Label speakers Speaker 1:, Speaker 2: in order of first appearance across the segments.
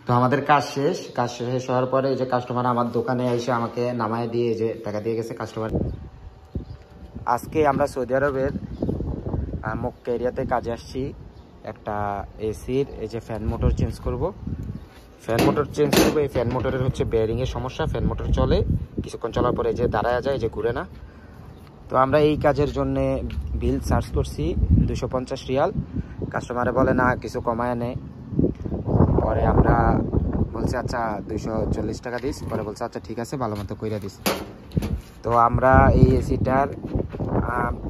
Speaker 1: তো আমাদের কাজ শেষ হওয়ার পরে এই যে কাস্টমার আমার দোকানে এসে আমাকে নামায় দিয়ে যে টাকা দিয়ে গেছে কাস্টমার। আজকে আমরা সৌদি আরবের মক্কা এরিয়াতে কাজে আসছি। একটা এসির এই যে ফ্যান মোটর চেঞ্জ করব। এই ফ্যান মোটরের হচ্ছে বেয়ারিংয়ের সমস্যা। ফ্যান মোটর চলে, কিছুক্ষণ চলার পরে যে দাঁড়ায় যায়, যে ঘুরে না। তো আমরা এই কাজের জন্যে বিল সার্চ করছি 250 রিয়াল। কাস্টমারে বলে না, কিছু কমায় নেয়। পরে আমরা বলছি আচ্ছা 240 টাকা দিস। পরে বলছে আচ্ছা ঠিক আছে, ভালো মতো কইরা দিস। তো আমরা এই এসিটার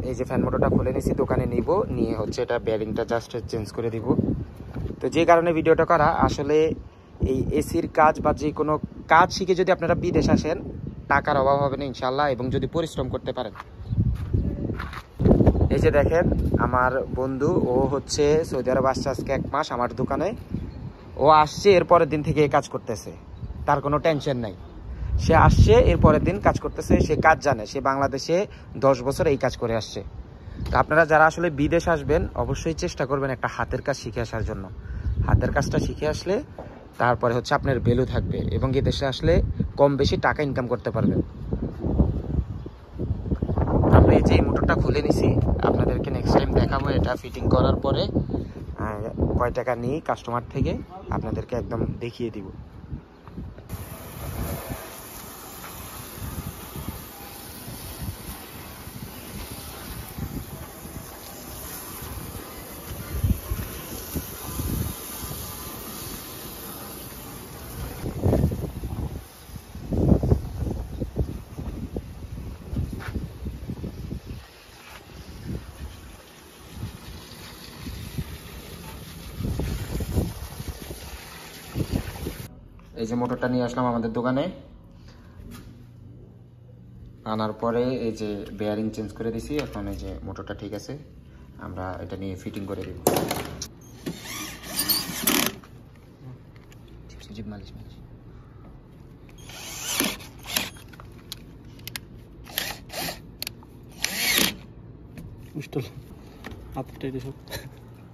Speaker 1: এই যে ফ্যান মোটরটা খুলে নিয়েছি, দোকানে নিব, নিয়ে হচ্ছে এটা বেয়ারিংটা জাস্ট চেঞ্জ করে দিব। তো যে কারণে ভিডিওটা করা, আসলে এই এসির কাজ বা যে কোনো কাজ শিখে যদি আপনারা বিদেশ আসেন, টাকার অভাব হবে না ইনশাল্লাহ, এবং যদি পরিশ্রম করতে পারেন। এই যে দেখেন আমার বন্ধু, ও হচ্ছে সৌদি আরব আসছে আজকে 1 মাস আমার দোকানে। ও আসছে এর পরের দিন থেকে এই কাজ করতেছে, তার কোনো টেনশন নাই। সে আসছে এর পরের দিন কাজ করতেছে, সে কাজ জানে। সে বাংলাদেশে 10 বছর এই কাজ করে আসছে। তো আপনারা যারা আসলে বিদেশ আসবেন, অবশ্যই চেষ্টা করবেন একটা হাতের কাজ শিখে আসার জন্য। হাতের কাজটা শিখে আসলে তারপরে হচ্ছে আপনার ভ্যালু থাকবে, এবং এই দেশে আসলে কম বেশি টাকা ইনকাম করতে পারবেন। আমরা এই যে এই মোটরটা খুলে নিছি, আপনাদেরকে নেক্সট টাইম দেখাবো এটা ফিটিং করার পরে কয় টাকা নিই কাস্টমার থেকে, আপনাদেরকে একদম দেখিয়ে দিব। এই যে মোটরটা নিয়ে আসলাম আমাদের দোকানে, আনার পরে এই যে বেয়ারিং চেঞ্জ করে দিছি। এখন এই যে মোটরটা ঠিক আছে, আমরা এটা নিয়ে ফিটিং করে দিব।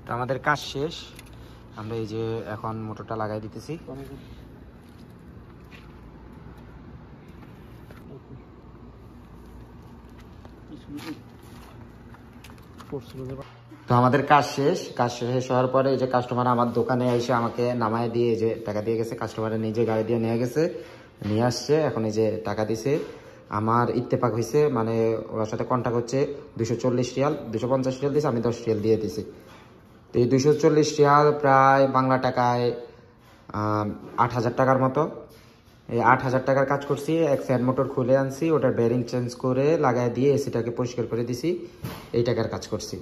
Speaker 1: তো আমাদের কাজ শেষ, আমরা এই যে এখন মোটরটা লাগাই দিতেছি। তো আমাদের কাজ শেষ হওয়ার পরে এই যে কাস্টমার আমার দোকানে এসে আমাকে নামায় দিয়ে যে টাকা দিয়ে গেছে। কাস্টমারের নিজে গাড়ি দিয়ে নিয়ে গেছে, নিয়ে আসছে। এখন এই যে টাকা দিছে। আমার ইত্তেফাক হয়েছে, মানে ওর সাথে কন্ট্যাক্ট হচ্ছে 240 রিয়াল। 250 রিয়াল দিয়েছে, আমি 10 রিয়াল দিয়ে দিছি। তো এই 240 রিয়াল প্রায় বাংলা টাকায় 8,000 টাকার মতো। এই 8,000 টাকার কাজ করছি। এক ফ্যান মোটর খুলে আনছি, ওটার বেয়ারিং চেঞ্জ করে লাগাই দিয়ে এসিটাকে পরিষ্কার করে দিছি। এই টাকার কাজ করছি।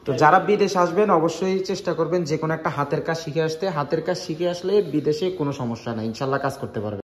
Speaker 1: তো যারা বিদেশ আসবেন, অবশ্যই চেষ্টা করবেন যে কোনো একটা হাতের কাজ শিখে আসতে। হাতের কাজ শিখে আসলে বিদেশে কোনো সমস্যা নাই, ইনশাল্লাহ কাজ করতে পারবেন।